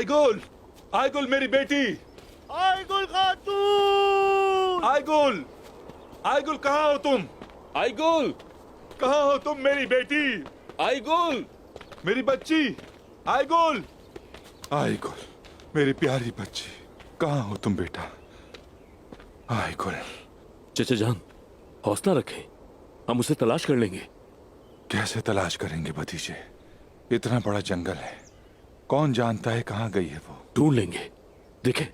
आईगुल, आईगुल मेरी बेटी। आईगुल खातून। आईगुल, आईगुल कहाँ हो तुम? आईगुल, कहाँ हो तुम मेरी बेटी? आईगुल, मेरी बच्ची। आईगुल, आईगुल मेरी प्यारी बच्ची, कहाँ हो तुम बेटा? आईगुल। चचा जान, हौसला रखें, हम उसे तलाश कर लेंगे। कैसे तलाश करेंगे भतीजे? इतना बड़ा जंगल है, कौन जानता है कहाँ गई है वो? ढूंढ लेंगे। देखें,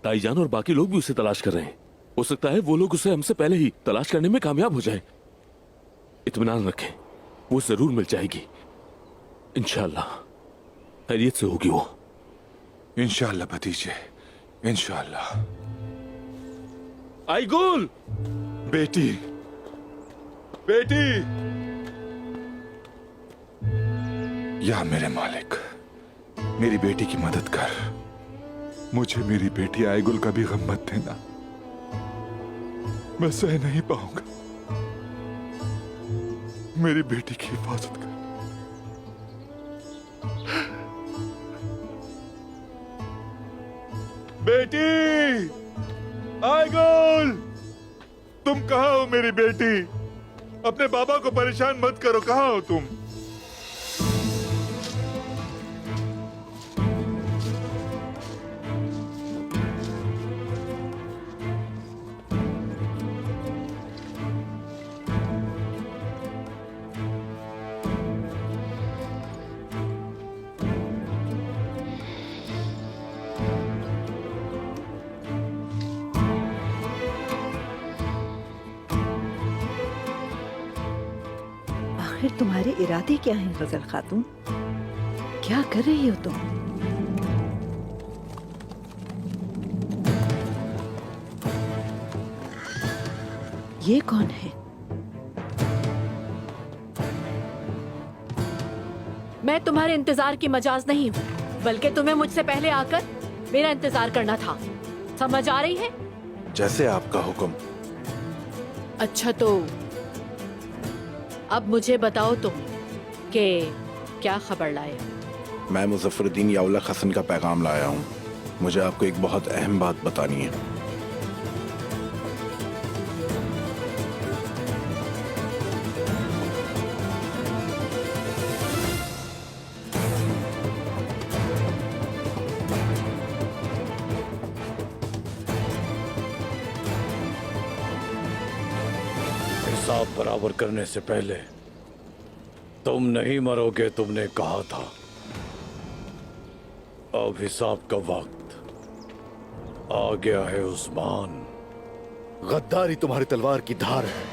ताईजान और बाकी लोग भी उसे तलाश कर रहे हैं। हो सकता है वो लोग उसे हमसे पहले ही तलाश करने में कामयाब हो जाएं। इत्मीनान रखें, वो जरूर मिल जाएगी। इंशाअल्लाह खैरियत से होगी वो। इंशाअल्लाह भतीजे, इंशाअल्लाह। आईगुल, बेटी, बेटी। या मेरे मालिक, मेरी बेटी की मदद कर। मुझे मेरी बेटी आईगुल का भी गम मत देना, मैं सह नहीं पाऊंगा। मेरी बेटी की हिफाजत कर। बेटी, आईगुल, तुम कहाँ हो मेरी बेटी? अपने बाबा को परेशान मत करो, कहाँ हो तुम? आखिर तुम्हारे इरादे क्या हैं गजल खातून? क्या कर रही हो तुम? ये कौन है? मैं तुम्हारे इंतजार की मजाज नहीं हूँ, बल्कि तुम्हें मुझसे पहले आकर मेरा इंतजार करना था। समझ आ रही है? जैसे आपका हुक्म। अच्छा, तो अब मुझे बताओ तुम कि क्या खबर लाए? मैं मुजफ्फरुद्दीन या उलग हसन का पैगाम लाया हूँ। मुझे आपको एक बहुत अहम बात बतानी है। हिसाब बराबर करने से पहले तुम नहीं मरोगे, तुमने कहा था। अब हिसाब का वक्त आ गया है उस्मान। गद्दारी तुम्हारी तलवार की धार है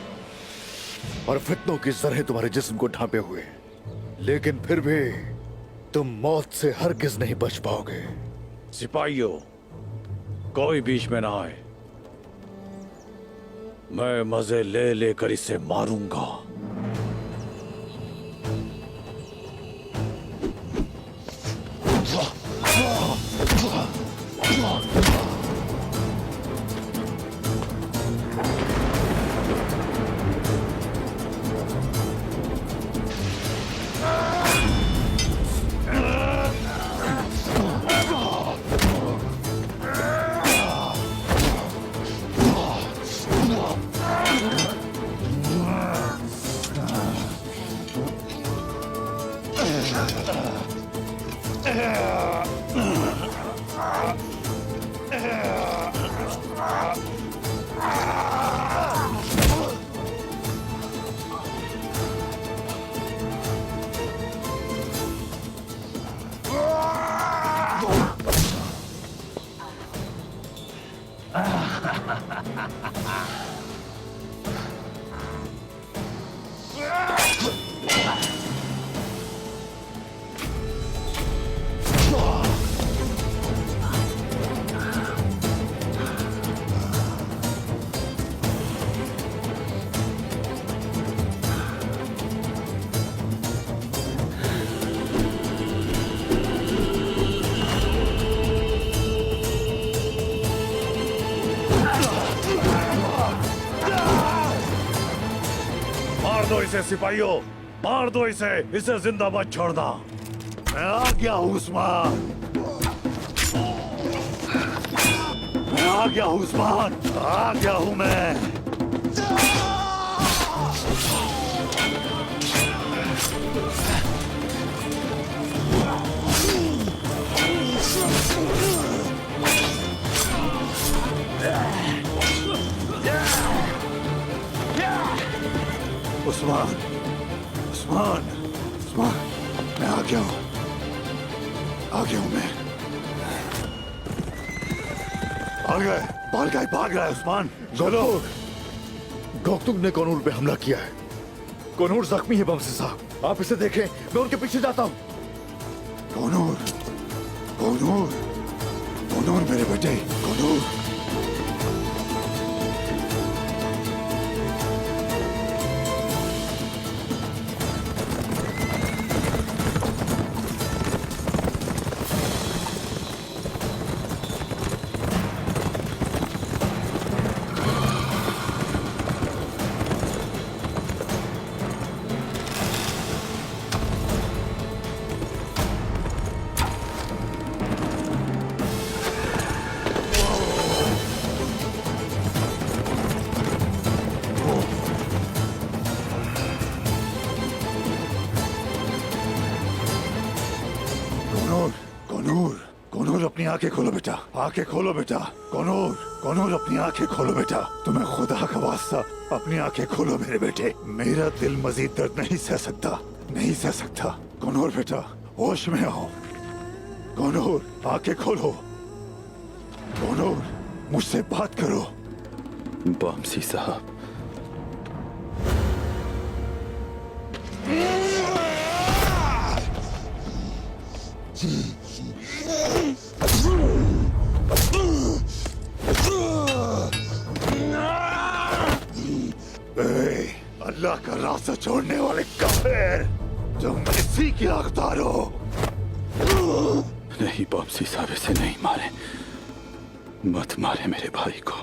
और फितनों की जरहें तुम्हारे जिस्म को ढांपे हुए, लेकिन फिर भी तुम मौत से हरगिज नहीं बच पाओगे। सिपाहियों, कोई बीच में ना आए। मैं मजे ले लेकर इसे मारूंगा। दो इसे सिपाहियों, मार दो इसे जिंदा मत छोड़ना। मैं आ गया हूं उस्मान। मैं आ गया हूँ उस्मान, आ गया हूँ मैं। उस्मान, उस्मान, उस्मान, मैं आ गया हूँ, आ गया हूँ मैं। भाग रहा है उस्मान, चलो। गोकतुंग ने कौनूर पे हमला किया है। कौनूर जख्मी है बमसी साहब, आप इसे देखें, मैं उनके पीछे जाता हूँ। कौनूर, कौनूर, कौनूर मेरे बेटे, कौनूर। कौनूर अपनी आंखें खोलो बेटा, आंखें खोलो बेटा। कौनूर अपनी आंखें खोलो बेटा। तुम्हें खुदा का वास्ता अपनी आंखें खोलो मेरे बेटे। मेरा दिल मजीद दर्द नहीं सह सकता, नहीं सह सकता। कौनूर बेटा, होश में आओ। कौनूर, आंखें खोलो। कौनूर, मुझसे बात करो। बमसी साहब, अल्लाह का रास्ता छोड़ने वाले काफिर, तुम इसी की हकदार हो। नहीं बमसी साहब, इसे नहीं मारे, मत मारे मेरे भाई को।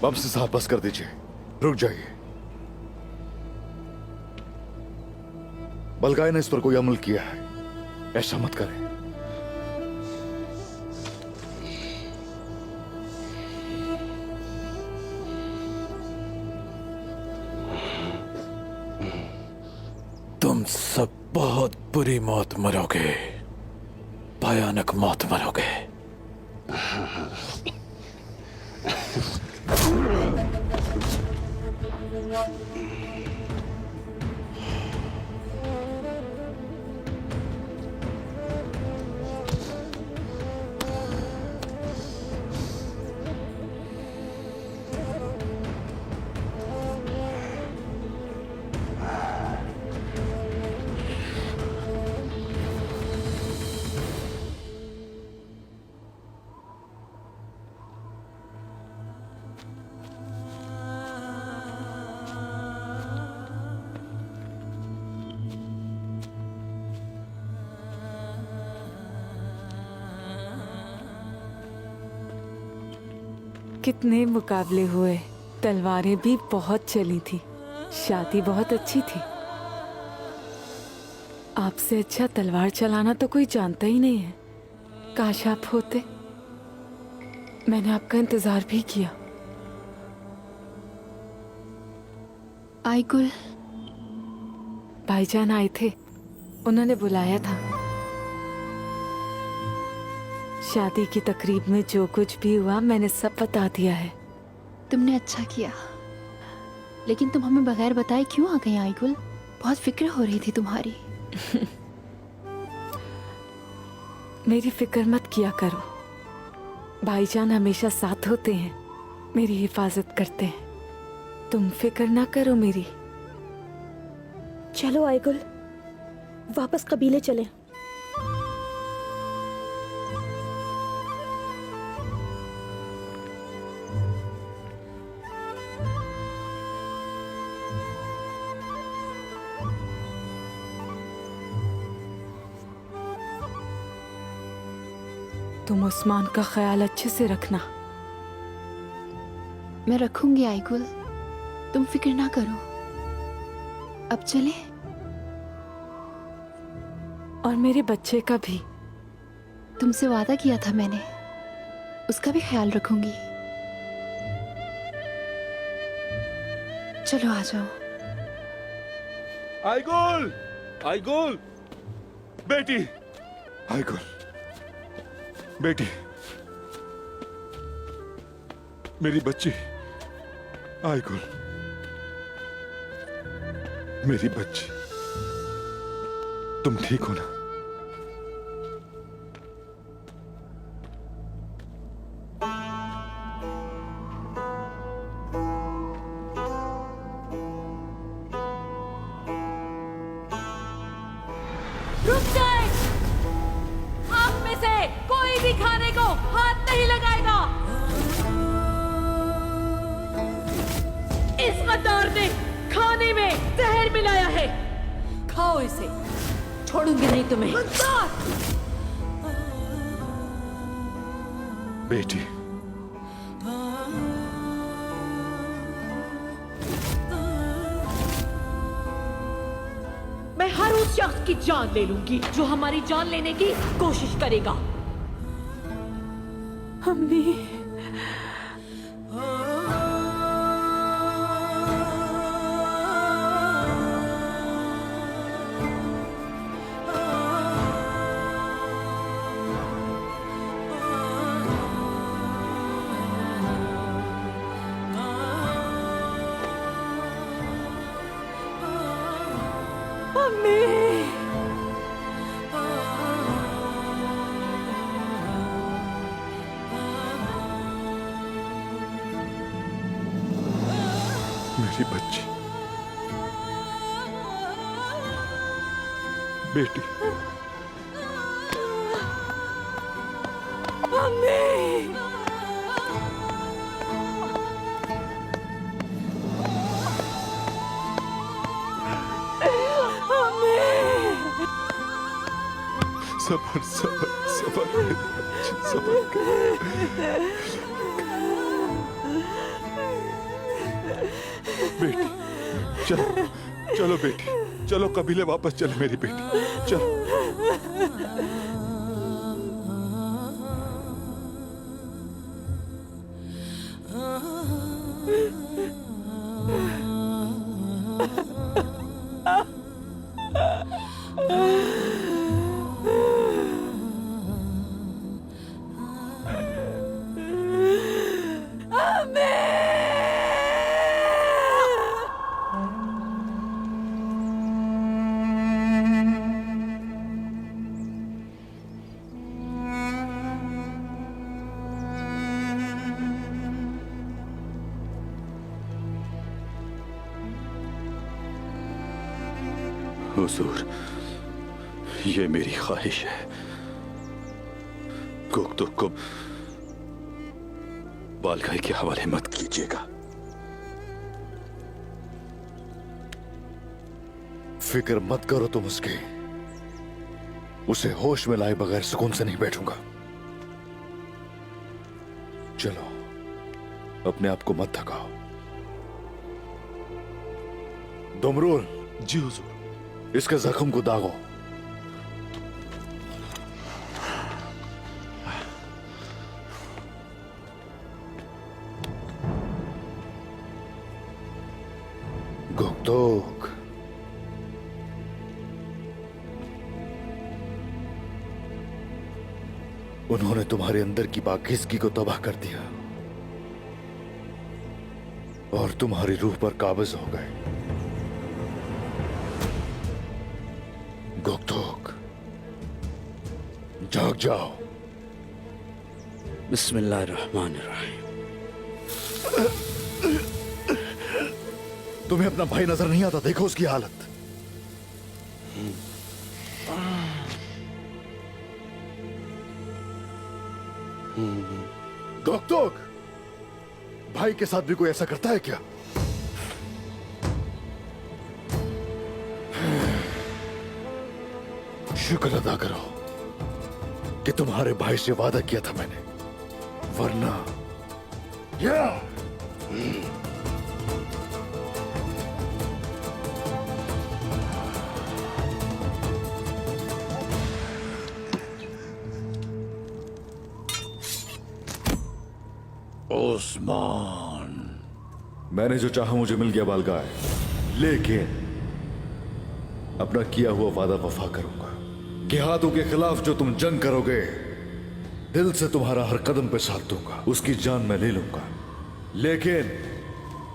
बमसी साहब बस कर दीजिए, रुक जाइए। बलगाय ने इस पर कोई अमल किया है, ऐसा मत करें। तुम सब बहुत बुरी मौत मरोगे, भयानक मौत मरोगे। कितने मुकाबले हुए, तलवारें भी बहुत चली थी, शादी बहुत अच्छी थी। आपसे अच्छा तलवार चलाना तो कोई जानता ही नहीं है। काश आप होते। मैंने आपका इंतजार भी किया। आईगुल, भाईजान आए थे, उन्होंने बुलाया था। शादी की तकरीब में जो कुछ भी हुआ मैंने सब बता दिया है। तुमने अच्छा किया, लेकिन तुम हमें बगैर बताए क्यों आ गई आईगुल? बहुत फिक्र हो रही थी तुम्हारी। मेरी फिक्र मत किया करो, भाईजान हमेशा साथ होते हैं, मेरी हिफाजत करते हैं। तुम फिक्र ना करो मेरी। चलो आईगुल, वापस कबीले चलें। तुम उस्मान का ख्याल अच्छे से रखना। मैं रखूंगी आईगुल, तुम फिक्र ना करो। अब चले। और मेरे बच्चे का भी, तुमसे वादा किया था मैंने, उसका भी ख्याल रखूंगी। चलो आ जाओ। आइगुल, आइगुल, बेटी, आइगुल, बेटी, मेरी बच्ची, आइगुल, मेरी बच्ची, तुम ठीक हो ना? रुक जाए! आप में से कोई भी खाने को हाथ नहीं लगाएगा। इस गद्दार ने खाने में जहर मिलाया है। खाओ इसे, छोड़ूंगी नहीं तुम्हें। बेटी, मैं हर उस शख्स की जान ले लूंगी जो हमारी जान लेने की कोशिश करेगा। अम्मी, मेरी बच्ची, बेटी, सबर सबर सबर मेरी बच्ची, सबर कर। बेटी, चलो चलो बेटी, चलो कबीले वापस चले मेरी बेटी, चलो। हुजूर, ये मेरी ख्वाहिश है, गुक्तुक को बालगाई के हवाले मत कीजिएगा। फिक्र मत करो तुम उसकी, उसे होश में लाए बगैर सुकून से नहीं बैठूंगा। चलो, अपने आप को मत थकाओ। दुमरुल, जी हुजूर। इसके जख्म को दागो। गुक्तुक, उन्होंने तुम्हारे अंदर की पाकीज़गी को तबाह कर दिया और तुम्हारी रूह पर काबिज हो गए। गुक्तुक, जाग जाओ। बिस्मिल्लाहिर्रहमानिर्रहीम। तुम्हें अपना भाई नजर नहीं आता? देखो उसकी हालत। गुक्तुक, भाई के साथ भी कोई ऐसा करता है क्या? शुक्र अदा करो कि तुम्हारे भाई से वादा किया था मैंने, वरना उस्मान। मैंने जो चाहा मुझे मिल गया बालगाय, लेकिन अपना किया हुआ वादा वफा करूंगा कि हाथों के खिलाफ जो तुम जंग करोगे, दिल से तुम्हारा हर कदम पे साथ दूंगा, उसकी जान मैं ले लूंगा। लेकिन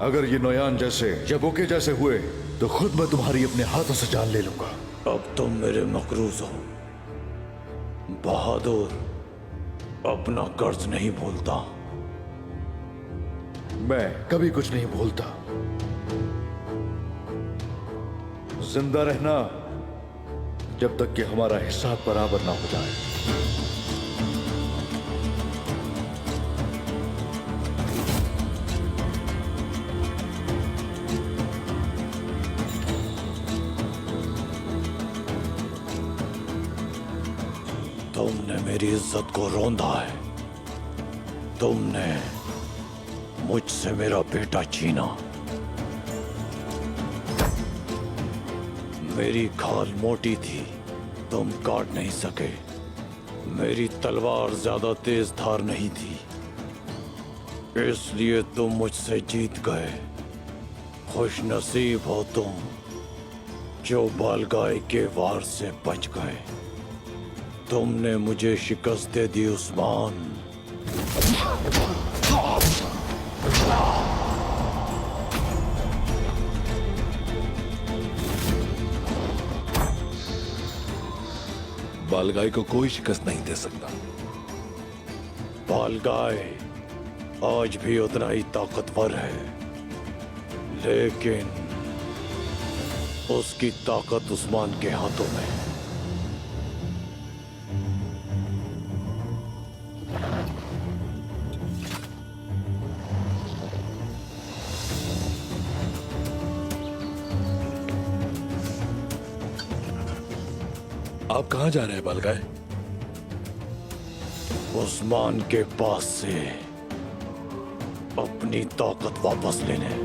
अगर ये नोयान जैसे या बोके जैसे हुए तो खुद मैं तुम्हारी अपने हाथों से जान ले लूंगा। अब तुम मेरे मकरूज हो बहादुर, अपना कर्ज नहीं भूलता। मैं कभी कुछ नहीं भूलता। जिंदा रहना जब तक कि हमारा हिसाब बराबर ना हो जाए। तुमने मेरी इज्जत को रौंदा है, तुमने मुझसे मेरा बेटा छीना, मेरी खाल मोटी थी, तुम काट नहीं सके, मेरी तलवार ज्यादा तेज धार नहीं थी, इसलिए तुम मुझसे जीत गए। खुश नसीब हो तुम जो बालगाय के वार से बच गए। तुमने मुझे शिकस्त दे दी उस्मान। बालगाय को कोई शिकस्त नहीं दे सकता। बालगाय आज भी उतना ही ताकतवर है, लेकिन उसकी ताकत उस्मान के हाथों में है। आप कहां जा रहे हैं बालगाय? उस्मान के पास से अपनी ताकत वापस लेने।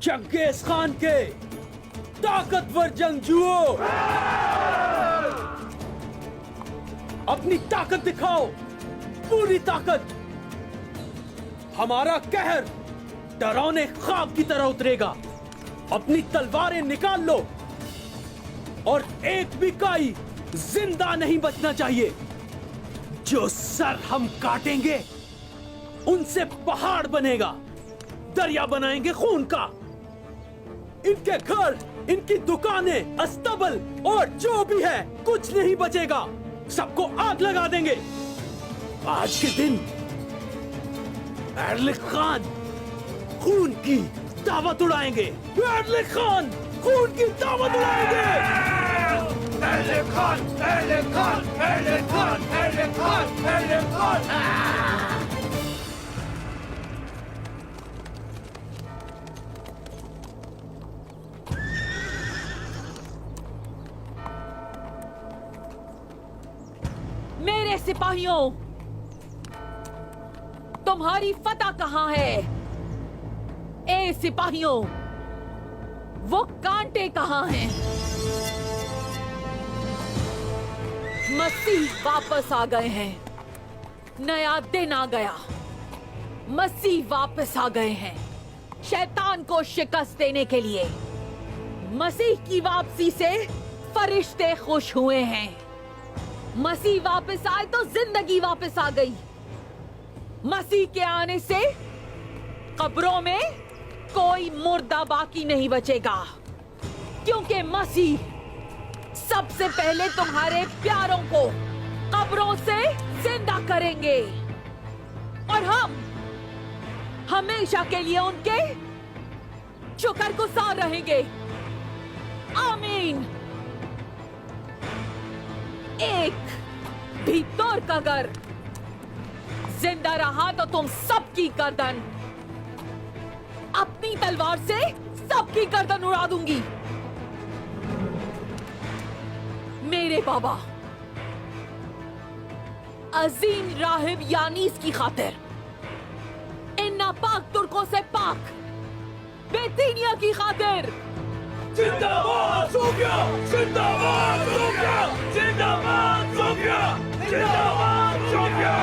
चंगेज खान के ताकतवर जंगजुओं, अपनी ताकत दिखाओ, पूरी ताकत। हमारा कहर डरावने ख्वाब की तरह उतरेगा। अपनी तलवारें निकाल लो और एक भी काई जिंदा नहीं बचना चाहिए। जो सर हम काटेंगे उनसे पहाड़ बनेगा, दरिया बनाएंगे खून का। इनके घर, इनकी दुकानें, अस्तबल और जो भी है कुछ नहीं बचेगा, सबको आग लगा देंगे। आज के दिन एरलिक खान खून की दावत उड़ाएंगे। एरलिक खान खून की दावत उड़ाएंगे। एरलिक खान, एरलिक खान, एरलिक खान, एरलिक खान, एरलिक खान। मेरे सिपाहियों, तुम्हारी फतह कहां है? ए सिपाहियों, वो कांटे कहां हैं? मसीह वापस आ गए हैं। नया दिन आ गया। मसीह वापस आ गए हैं शैतान को शिकस्त देने के लिए। मसीह की वापसी से फरिश्ते खुश हुए हैं। मसीह वापस आए तो जिंदगी वापस आ गई। मसीह के आने से कब्रों में कोई मुर्दा बाकी नहीं बचेगा, क्योंकि मसीह सबसे पहले तुम्हारे प्यारों को कब्रों से जिंदा करेंगे और हम हमेशा के लिए उनके शुक्रगुजार रहेंगे। आमीन। एक भी तुर्क अगर जिंदा रहा तो तुम सबकी गर्दन अपनी तलवार से सबकी गर्दन उड़ा दूंगी। मेरे बाबा अजीम राहिब यानीस की खातिर, इन नापाक तुर्कों से पाक बेतीनिया की खातिर। जिंदाबाद सोफिया, जिंदाबाद सोफिया, जिंदाबाद सोफिया, जिंदाबाद सोफिया।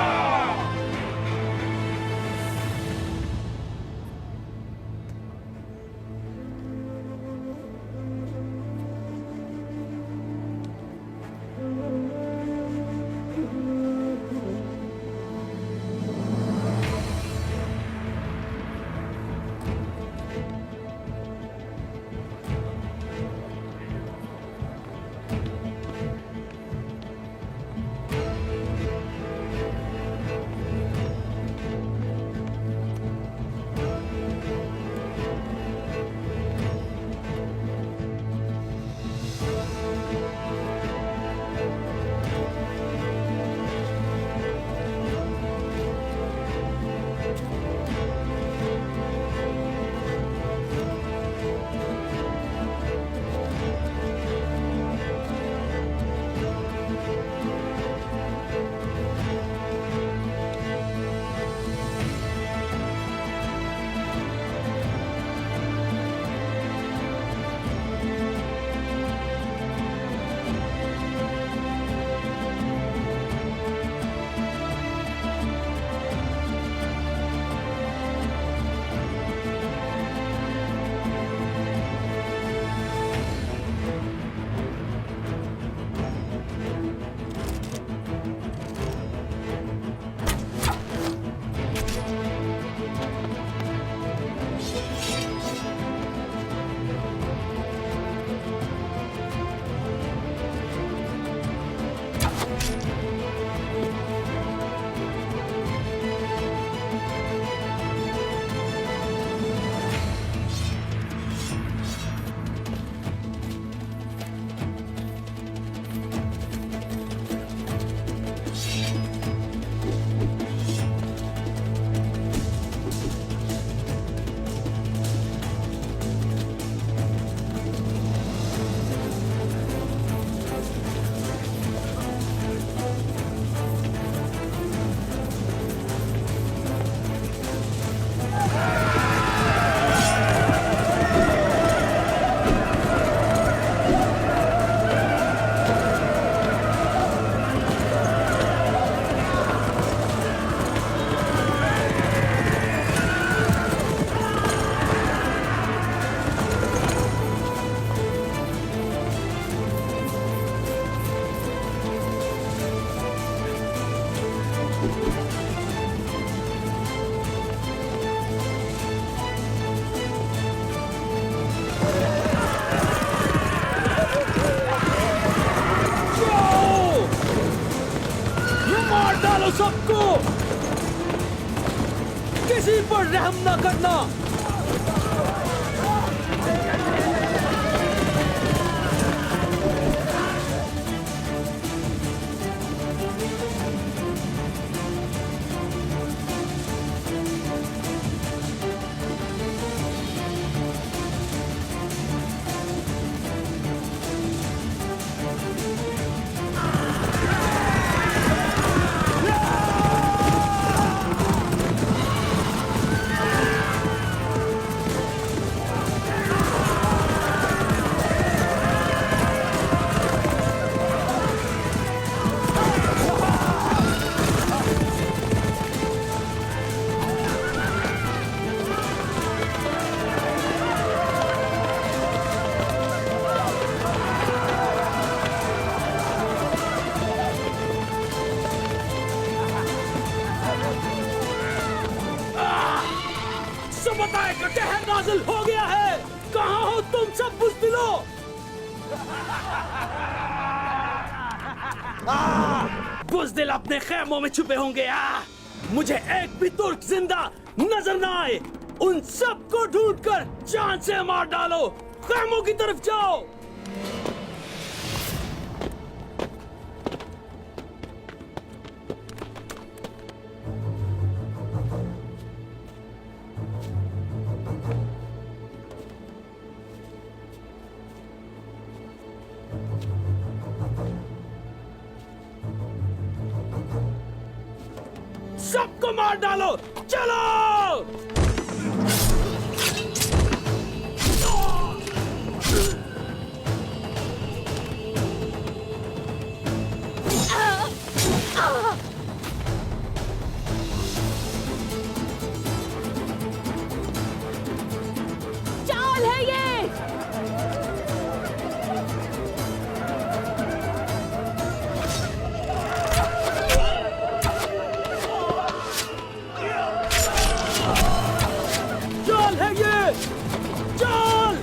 सबको, किसी पर रहम ना करना। कहर नाज़िल हो गया है। कहाँ हो तुम सब बुज़दिलो? बुज़दिल अपने खैमों में छुपे होंगे। मुझे एक भी तुर्क जिंदा नजर ना आए। उन सबको ढूंढकर जान से मार डालो। खैमों की तरफ जाओ। सबको मार डालो, चलो। चाल है ये। चाल है ये, चाल।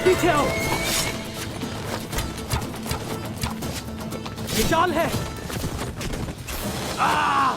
पीछे आओ, ये चाल है। आ!